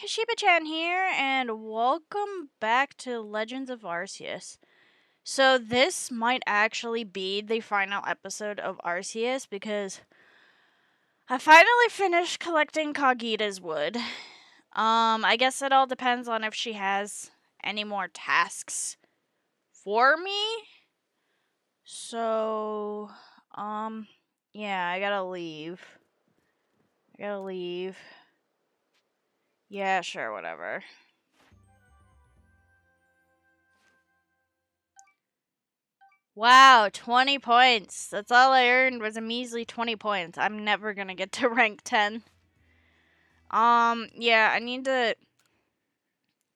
Kashiba-chan here, and welcome back to Legends of Arceus. So this might actually be the final episode of Arceus because I finally finished collecting Kagita's wood. I guess it all depends on if she has any more tasks for me. So, yeah, I gotta leave. Yeah, sure, whatever. Wow, 20 points. That's all I earned was a measly 20 points. I'm never gonna get to rank 10. Yeah, I need to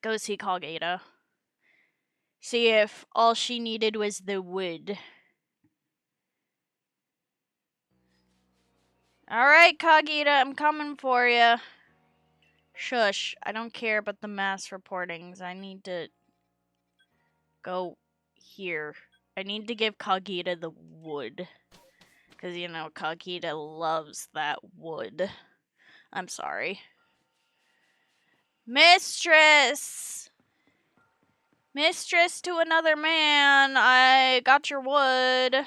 go see Kagita. See if all she needed was the wood. Alright, Kagita, I'm coming for you. Shush, I don't care about the mass reportings. I need to go here. I need to give Kagita the wood. Because, you know, Kagita loves that wood. I'm sorry. Mistress! Mistress to another man, I got your wood.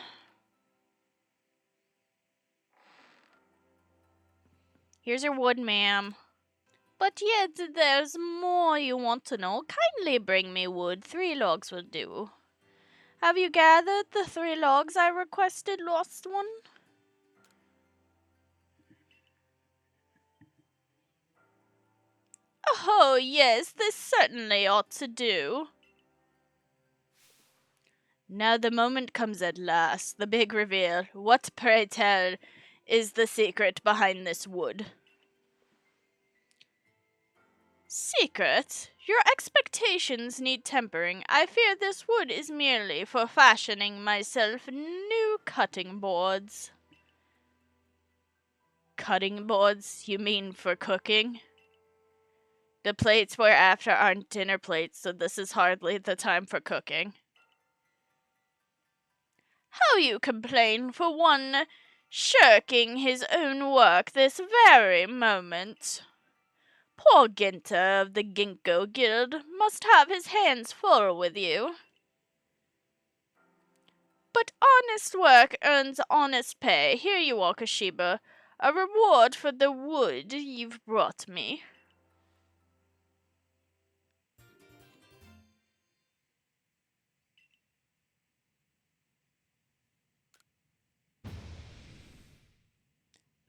Here's your wood, ma'am. But yet, there's more you want to know. Kindly bring me wood. 3 logs will do. Have you gathered the 3 logs I requested, lost one? Oh, yes, this certainly ought to do. Now the moment comes at last, the big reveal. What, pray tell, is the secret behind this wood? Secret? Your expectations need tempering. I fear this wood is merely for fashioning myself new cutting boards. Cutting boards? You mean for cooking? The plates we're after aren't dinner plates, so this is hardly the time for cooking. How you complain for one shirking his own work this very moment. Poor Ginter of the Ginkgo Guild must have his hands full with you. But honest work earns honest pay. Here you are, Kashiba. A reward for the wood you've brought me.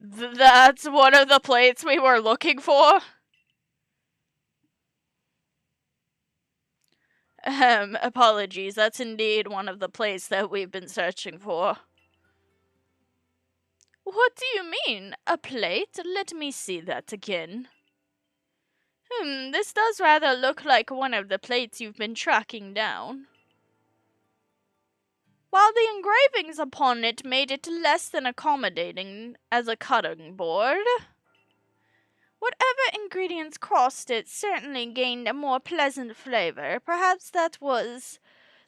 That's one of the plates we were looking for? Apologies. That's indeed one of the plates that we've been searching for. What do you mean? A plate? Let me see that again. This does rather look like one of the plates you've been tracking down. While the engravings upon it made it less than accommodating as a cutting board, whatever ingredients crossed it certainly gained a more pleasant flavor. Perhaps that was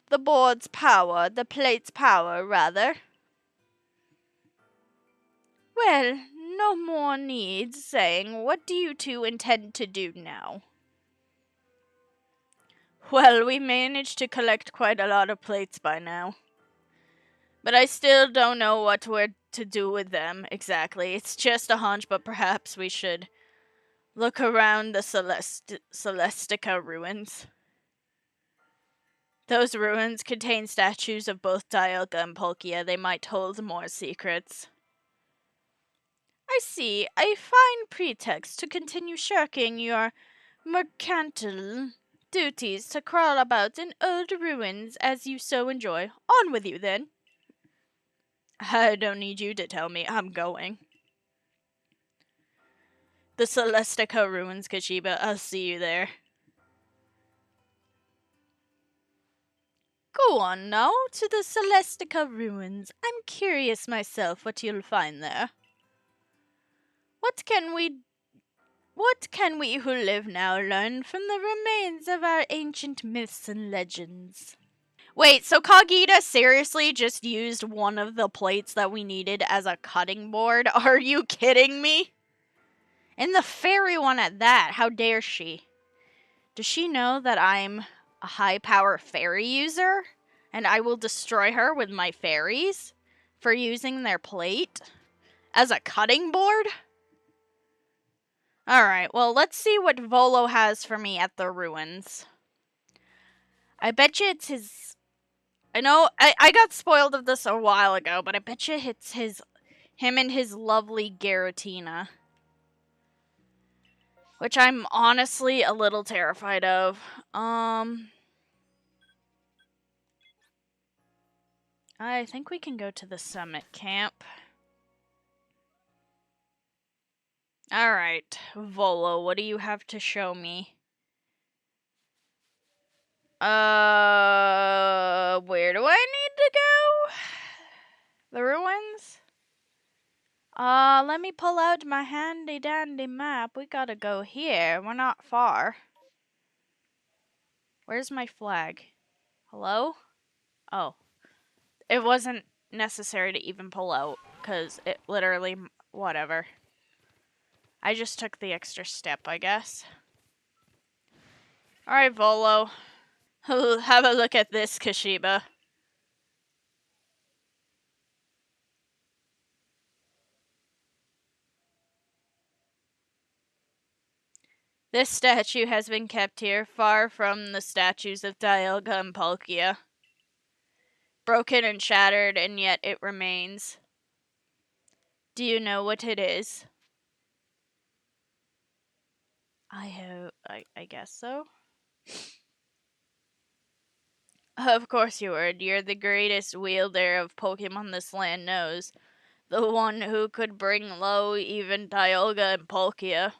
the board's power, the plate's power, rather. Well, no more needs saying. What do you two intend to do now? Well, we managed to collect quite a lot of plates by now. But I still don't know what we're to do with them exactly. It's just a hunch, but perhaps we should look around the Celestica ruins. Those ruins contain statues of both Dialga and Palkia. They might hold more secrets. I see. A fine pretext to continue shirking your mercantile duties to crawl about in old ruins as you so enjoy. On with you, then. I don't need you to tell me. I'm going. The Celestica ruins, Kashiba. I'll see you there. Go on now to the Celestica ruins. I'm curious myself what you'll find there. What can we who live now learn from the remains of our ancient myths and legends? Wait, so Kagita seriously just used one of the plates that we needed as a cutting board? Are you kidding me? And the fairy one at that. How dare she? Does she know that I'm a high power fairy user? And I will destroy her with my fairies for using their plate as a cutting board? Alright, well, let's see what Volo has for me at the ruins. I bet you it's his... I know, I got spoiled of this a while ago, but I bet you it's him and his lovely Giratina. Which I'm honestly a little terrified of. I think we can go to the summit camp. Alright, Volo, what do you have to show me? Where do I need to go? The ruins? Let me pull out my handy dandy map. We gotta go here. We're not far. Where's my flag? Hello? Oh. It wasn't necessary to even pull out, because it literally... whatever. I just took the extra step, I guess. Alright, Volo. Have a look at this, Kashiba. This statue has been kept here, far from the statues of Dialga and Palkia. Broken and shattered, and yet it remains. Do you know what it is? I guess so. Of course you would. You're the greatest wielder of Pokemon this land knows. The one who could bring low even Dialga and Palkia.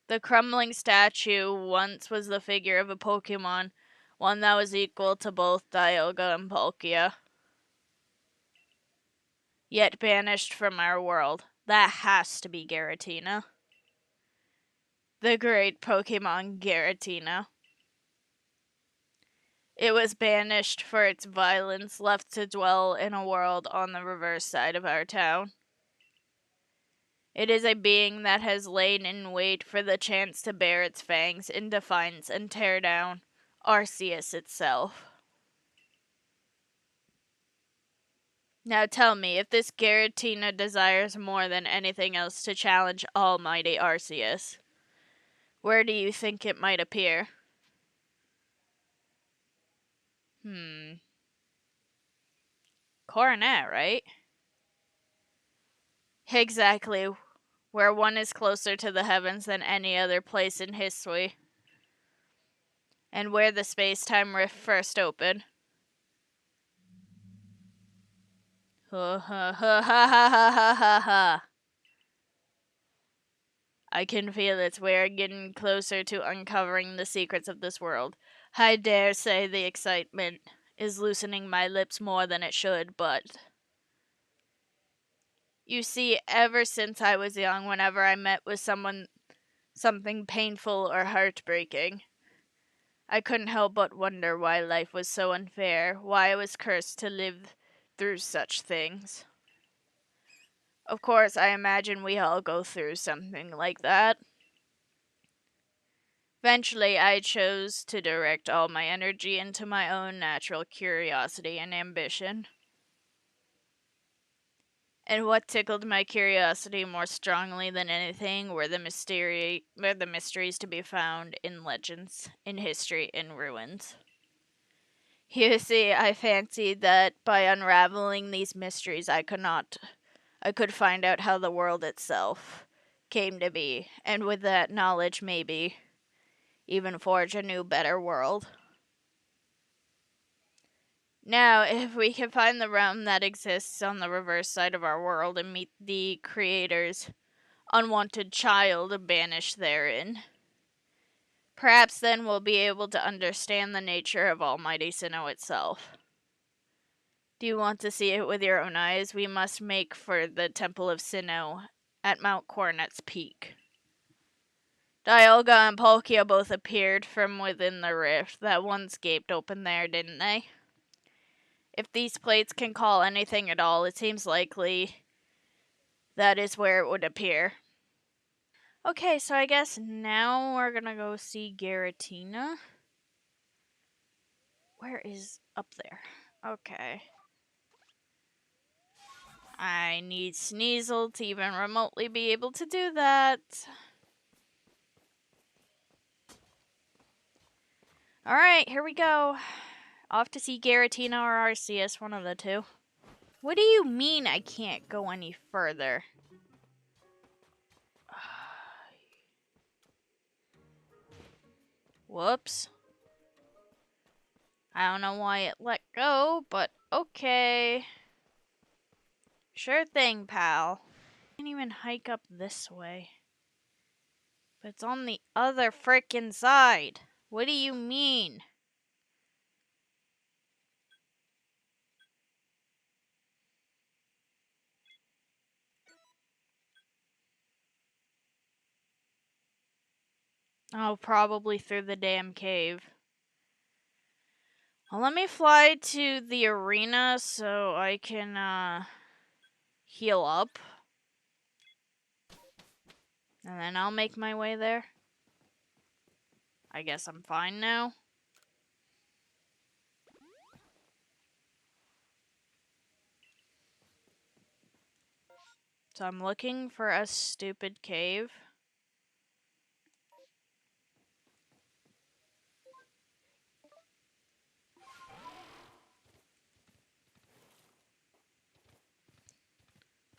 The crumbling statue once was the figure of a Pokemon, one that was equal to both Dialga and Palkia. Yet banished from our world. That has to be Giratina. The great Pokemon Giratina. It was banished for its violence, left to dwell in a world on the reverse side of our town. It is a being that has lain in wait for the chance to bare its fangs in defiance and tear down Arceus itself. Now tell me, if this Giratina desires more than anything else to challenge almighty Arceus, where do you think it might appear? Coronet, right? Exactly. Where one is closer to the heavens than any other place in Hisui. And where the space-time rift first opened. Ha ha ha ha ha ha ha ha. I can feel it. We're getting closer to uncovering the secrets of this world. I dare say the excitement is loosening my lips more than it should, but... You see, ever since I was young, whenever I met with something painful or heartbreaking, I couldn't help but wonder why life was so unfair, why I was cursed to live through such things. Of course, I imagine we all go through something like that. Eventually, I chose to direct all my energy into my own natural curiosity and ambition. And what tickled my curiosity more strongly than anything were the mysteries to be found in legends, in history, in ruins. You see, I fancied that by unraveling these mysteries I could find out how the world itself came to be, and with that knowledge maybe even forge a new, better world. Now, if we can find the realm that exists on the reverse side of our world and meet the Creator's unwanted child banished therein, perhaps then we'll be able to understand the nature of Almighty Sinnoh itself. Do you want to see it with your own eyes? We must make for the Temple of Sinnoh at Mount Coronet's peak. Dialga and Palkia both appeared from within the rift that once gaped open there, didn't they? If these plates can call anything at all, it seems likely that is where it would appear. Okay, so I guess now we're gonna go see Giratina. Where is up there? Okay. I need Sneasel to even remotely be able to do that. Alright, here we go. Off to see Giratina or Arceus, one of the two. What do you mean I can't go any further? Whoops. I don't know why it let go, but okay. Sure thing, pal. Can't even hike up this way. But it's on the other frickin' side. What do you mean? Oh, probably through the damn cave. Well, let me fly to the arena so I can, heal up. And then I'll make my way there. I guess I'm fine now. So I'm looking for a stupid cave.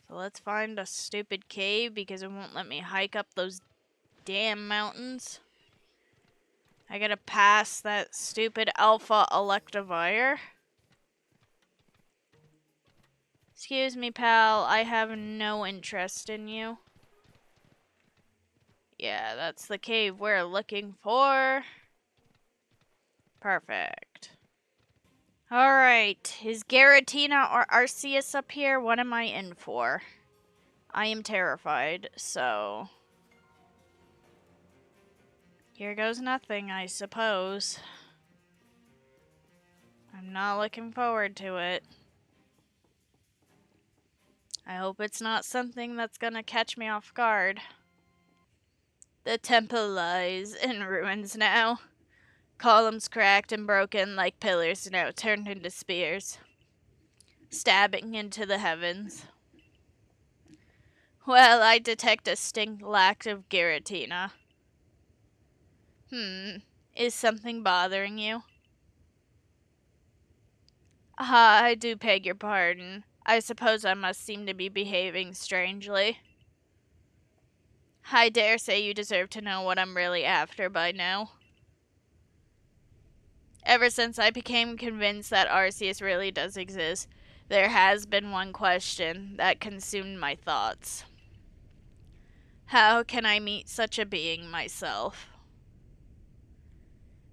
So let's find a stupid cave because it won't let me hike up those damn mountains. I gotta pass that stupid Alpha Electivire. Excuse me, pal. I have no interest in you. Yeah, that's the cave we're looking for. Perfect. Alright, is Giratina or Arceus up here? What am I in for? I am terrified, so... Here goes nothing, I suppose. I'm not looking forward to it. I hope it's not something that's gonna catch me off guard. The temple lies in ruins now. Columns cracked and broken like pillars now turned into spears, stabbing into the heavens. Well, I detect a distinct lack of Giratina. Is something bothering you? Ah, I do beg your pardon. I suppose I must seem to be behaving strangely. I dare say you deserve to know what I'm really after by now. Ever since I became convinced that Arceus really does exist, there has been one question that consumed my thoughts. How can I meet such a being myself?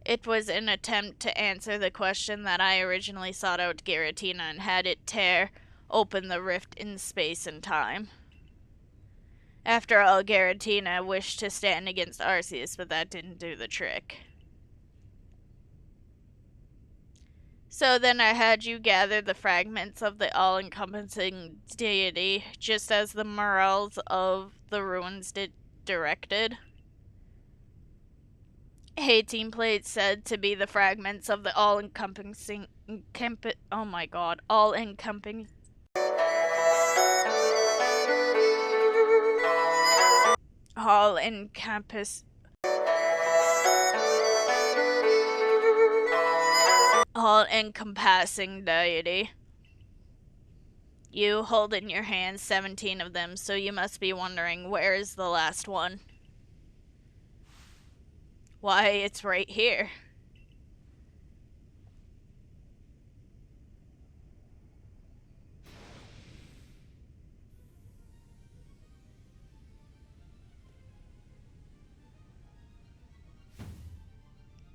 It was an attempt to answer the question that I originally sought out Giratina and had it tear open the rift in space and time. After all, Giratina wished to stand against Arceus, but that didn't do the trick. So then I had you gather the fragments of the all-encompassing deity, just as the morals of the ruins directed. 18 plates said to be the fragments of the all-encompassing... oh my god, all-encompassing... all-encompassing deity. You hold in your hands 17 of them, so you must be wondering, where is the last one? Why, it's right here.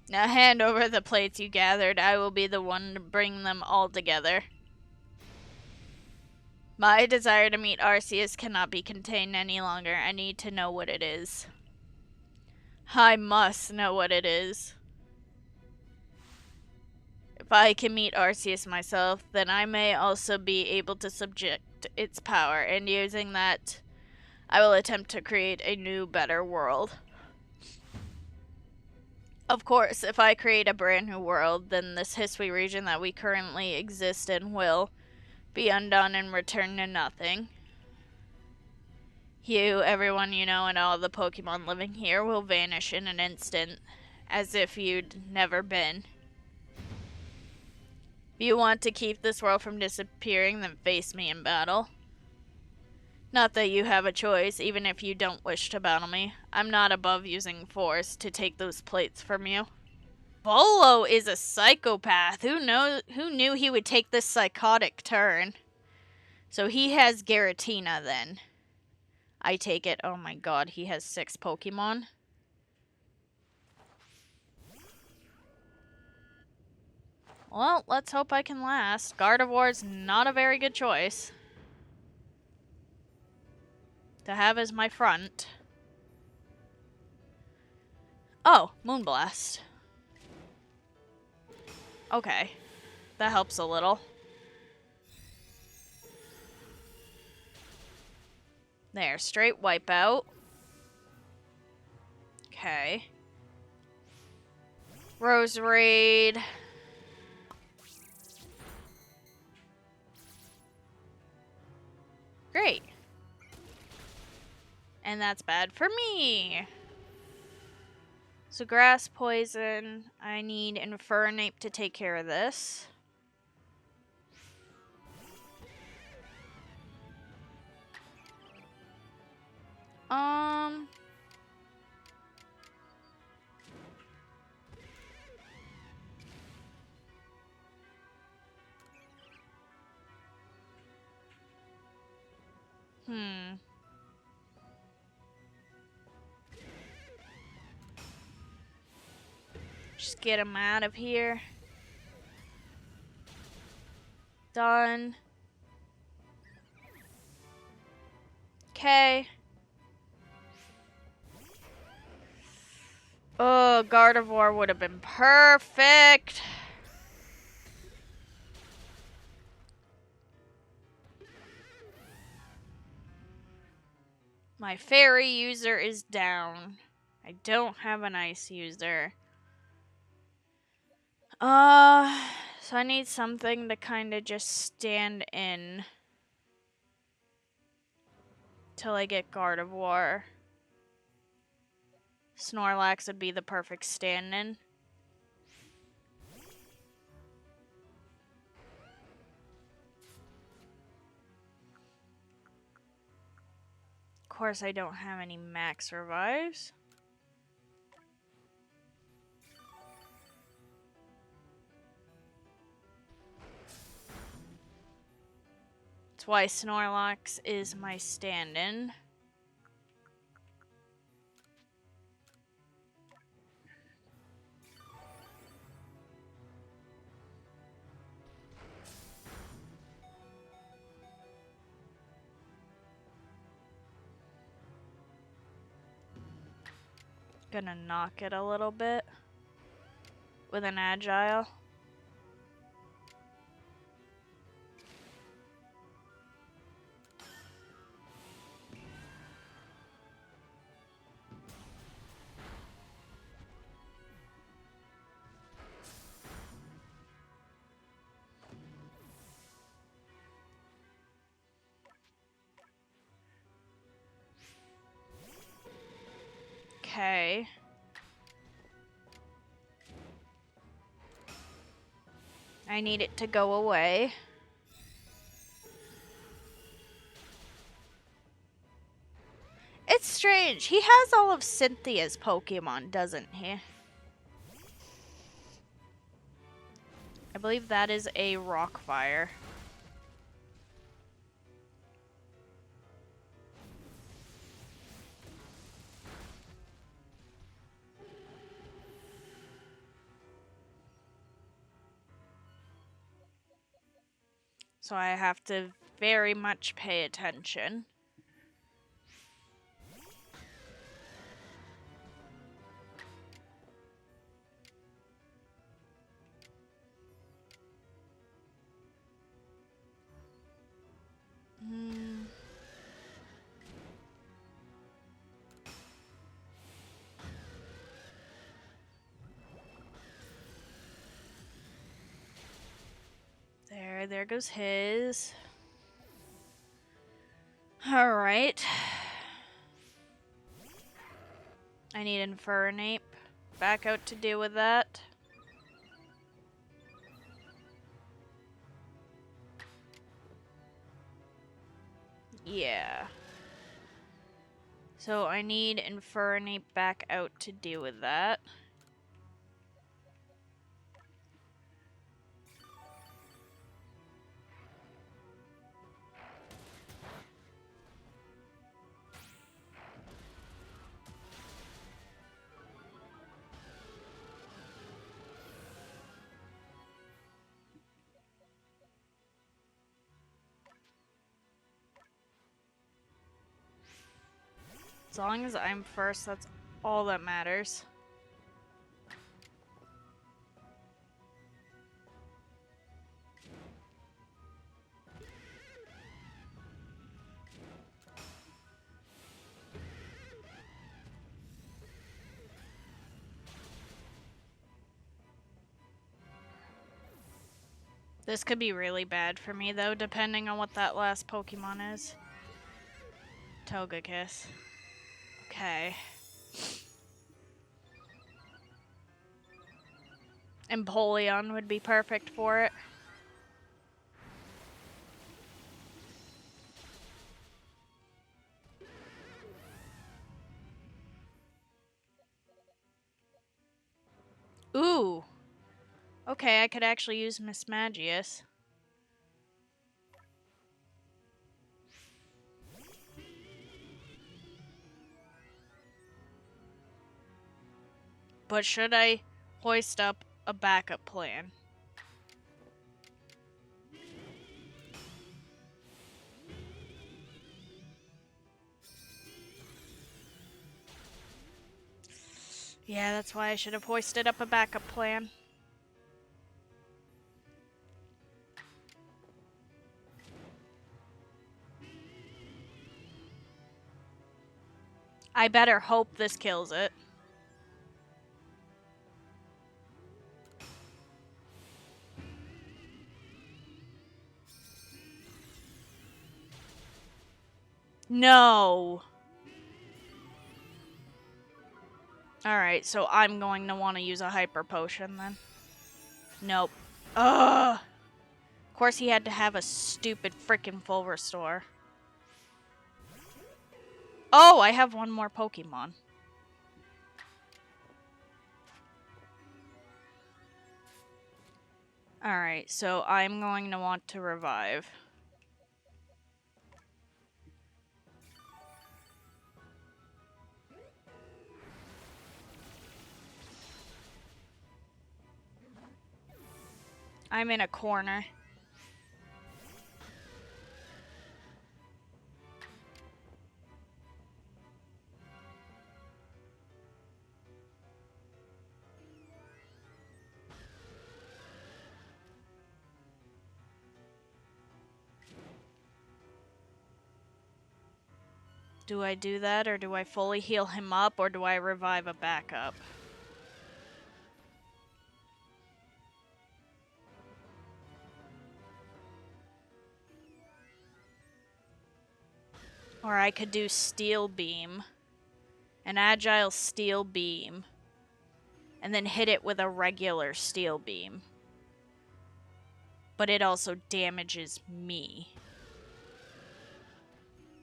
Now hand over the plates you gathered. I will be the one to bring them all together. My desire to meet Arceus cannot be contained any longer. I need to know what it is. I must know what it is. If I can meet Arceus myself, then I may also be able to subject its power, and using that, I will attempt to create a new, better world. Of course, if I create a brand new world, then this Hisui region that we currently exist in will be undone and return to nothing. You, everyone you know, and all the Pokemon living here will vanish in an instant, as if you'd never been. If you want to keep this world from disappearing, then face me in battle. Not that you have a choice, even if you don't wish to battle me. I'm not above using force to take those plates from you. Volo is a psychopath. Who knew he would take this psychotic turn? So he has Giratina then. I take it. Oh my god, he has 6 Pokemon. Well, let's hope I can last. Gardevoir's not a very good choice to have as my front. Oh, Moonblast. Okay, that helps a little. There, straight wipeout. Okay. Rose Raid. Great. And that's bad for me. So grass poison. I need Infernape to take care of this. Just get him out of here. Done. Okay. Oh, Gardevoir would have been perfect. My fairy user is down. I don't have an ice user. So I need something to kind of just stand in till I get Gardevoir. Snorlax would be the perfect stand-in. Of course, I don't have any max revives. That's why Snorlax is my stand-in. Gonna knock it a little bit with an agile. Okay. I need it to go away. It's strange. He has all of Cynthia's Pokemon, doesn't he? I believe that is a Rockfire. So I have to very much pay attention. Okay, there goes his. Alright. I need Infernape back out to deal with that. Yeah. So I need Infernape back out to deal with that. As long as I'm first, that's all that matters. This could be really bad for me, though, depending on what that last Pokemon is. Togekiss. Okay. Empoleon would be perfect for it. Ooh. Okay, I could actually use Mismagius. But should I hoist up a backup plan? Yeah, that's why I should have hoisted up a backup plan. I better hope this kills it. No. Alright, so I'm going to want to use a Hyper Potion then. Nope. Ugh. Of course he had to have a stupid freaking full restore. Oh, I have one more Pokemon. Alright, so I'm going to want to revive. I'm in a corner. Do I do that, or do I fully heal him up, or do I revive a backup? Or I could do Steel Beam. An Agile Steel Beam. And then hit it with a regular Steel Beam. But it also damages me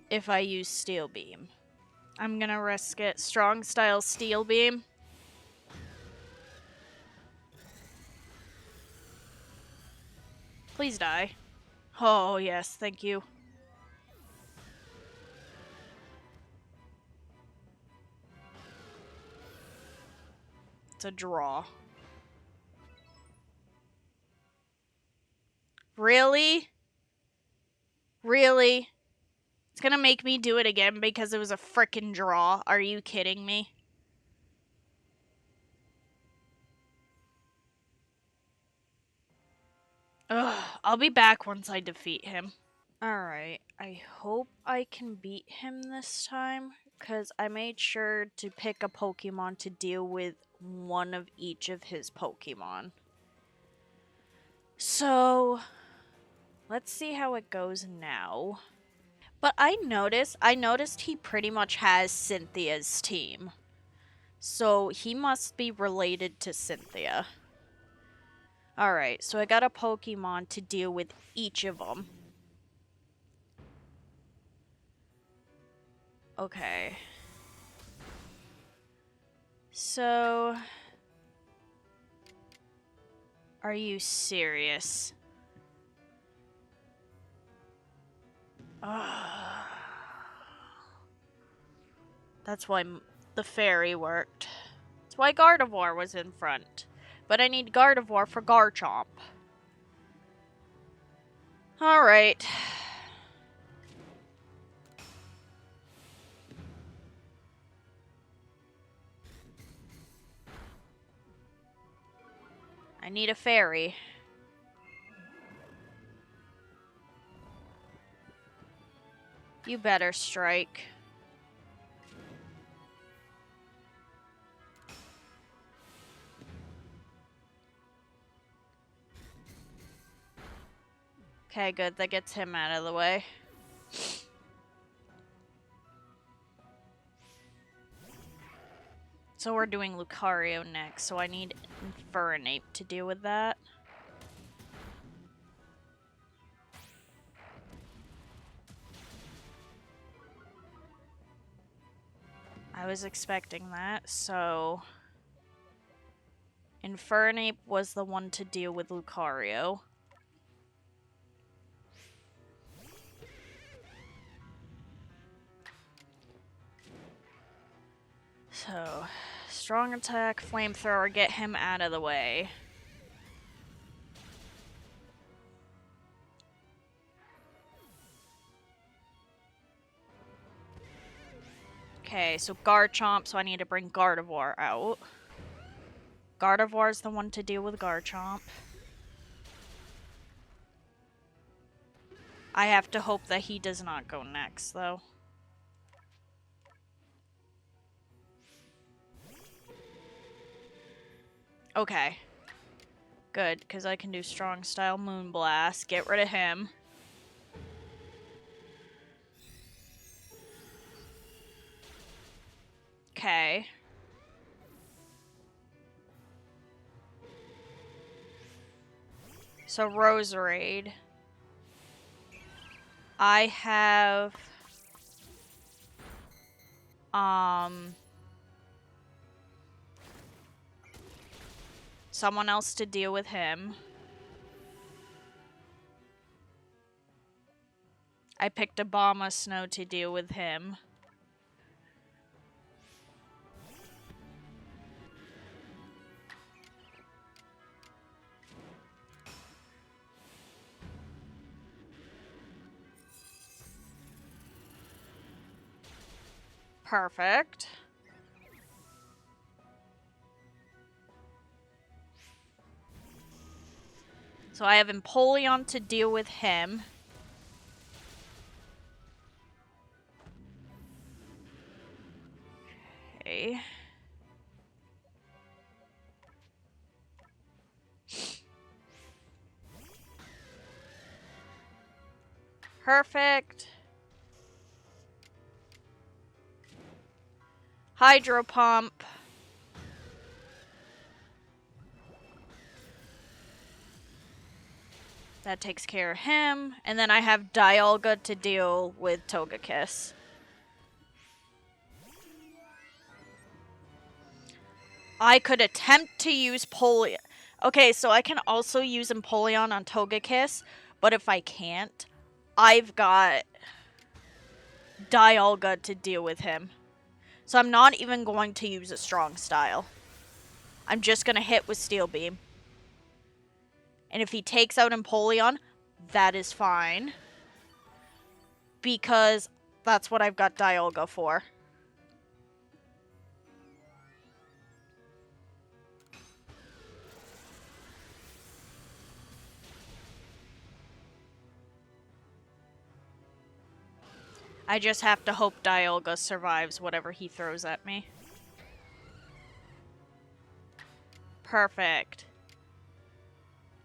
if I use Steel Beam. I'm gonna risk it. Strong Style Steel Beam. Please die. Oh, yes, thank you. It's a draw. Really? Really? It's gonna make me do it again because it was a frickin' draw. Are you kidding me? Ugh, I'll be back once I defeat him. Alright, I hope I can beat him this time, because I made sure to pick a Pokemon to deal with one of each of his Pokemon. So, Let's see how it goes now. But I noticed he pretty much has Cynthia's team. So he must be related to Cynthia. Alright, so I got a Pokemon to deal with each of them. Okay. So... Are you serious? That's why the fairy worked. That's why Gardevoir was in front. But I need Gardevoir for Garchomp. Alright. I need a fairy. You better strike. Okay, good. That gets him out of the way. So we're doing Lucario next, so I need Infernape to deal with that. I was expecting that, so... Infernape was the one to deal with Lucario. So, strong attack, flamethrower, get him out of the way. Okay, so Garchomp, so I need to bring Gardevoir out. Gardevoir's the one to deal with Garchomp. I have to hope that he does not go next, though. Okay. Good, because I can do Strong Style Moonblast. Get rid of him. Okay. So Roserade. I have... someone else to deal with him. I picked Abomasnow to deal with him. Perfect. So I have Empoleon to deal with him. Okay. Perfect. Hydro Pump. That takes care of him. And then I have Dialga to deal with Togekiss. I could attempt to use Empoleon. Okay, so I can also use Empoleon on Togekiss, but if I can't, I've got Dialga to deal with him. So I'm not even going to use a strong style. I'm just going to hit with Steel Beam. And if he takes out Empoleon, that is fine. Because that's what I've got Dialga for. I just have to hope Dialga survives whatever he throws at me. Perfect.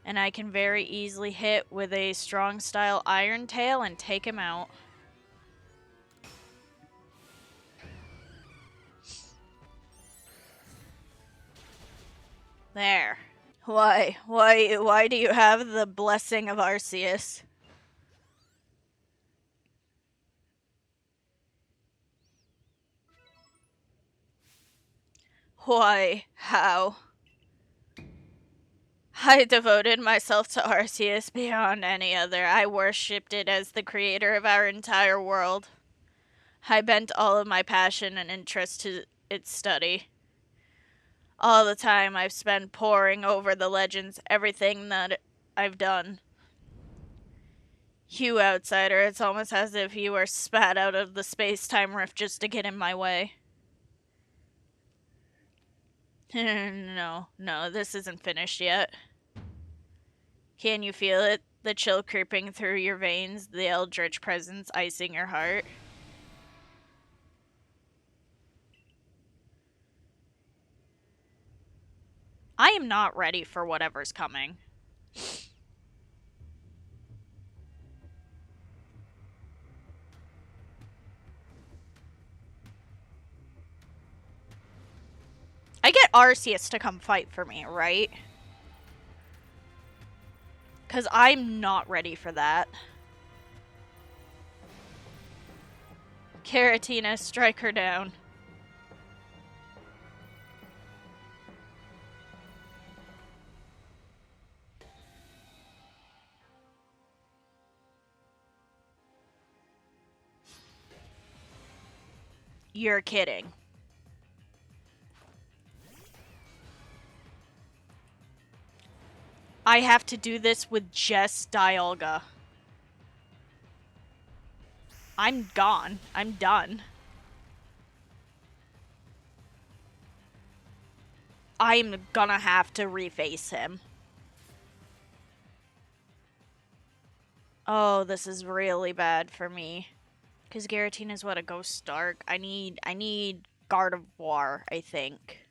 and I can very easily hit with a strong style Iron Tail and take him out. There. Why do you have the blessing of Arceus? Why? How? I devoted myself to Arceus beyond any other. I worshipped it as the creator of our entire world. I bent all of my passion and interest to its study. All the time I've spent poring over the legends, everything that I've done. You outsider, it's almost as if you were spat out of the space-time rift just to get in my way. No, this isn't finished yet. Can you feel it? The chill creeping through your veins, the eldritch presence icing your heart. I am not ready for whatever's coming. I get Arceus to come fight for me, right? Because I'm not ready for that. Giratina, strike her down. You're kidding. I have to do this with just Dialga. I'm gone. I'm done. I'm gonna have to reface him. Oh, this is really bad for me. Because Giratina is what, a Ghost Dark? I need Gardevoir, I think.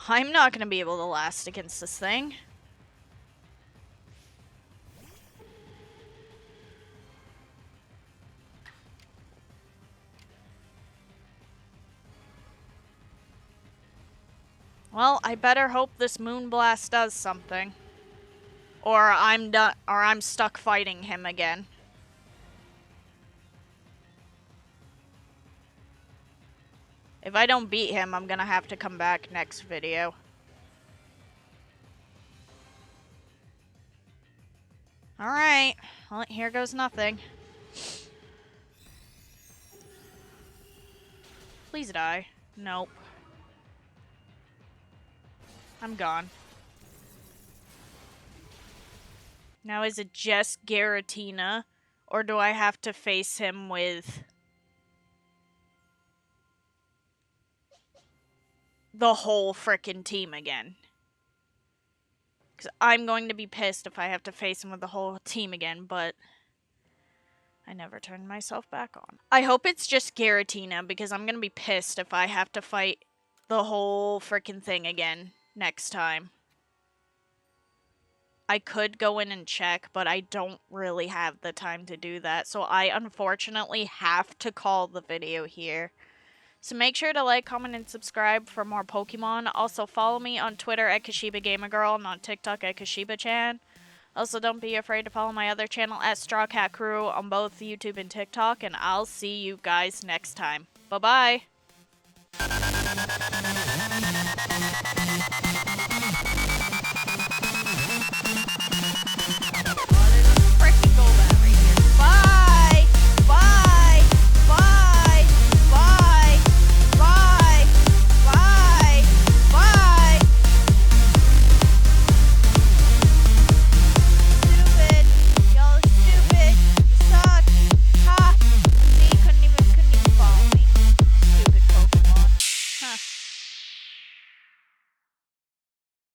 I'm not going to be able to last against this thing. Well, I better hope this Moonblast does something. Or I'm stuck fighting him again. If I don't beat him, I'm gonna have to come back next video. Alright. Well, here goes nothing. Please die. Nope. I'm gone. Now, is it just Giratina? Or do I have to face him with the whole frickin' team again? Because I'm going to be pissed if I have to face him with the whole team again, but I never turned myself back on. I hope it's just Giratina, because I'm going to be pissed if I have to fight the whole frickin' thing again next time. I could go in and check, but I don't really have the time to do that, so I unfortunately have to call the video here. So make sure to like, comment, and subscribe for more Pokemon. Also follow me on Twitter at KashibaGamerGirl and on TikTok at KashibaChan. Also don't be afraid to follow my other channel at Straw Cat Crew on both YouTube and TikTok, and I'll see you guys next time. Bye-bye!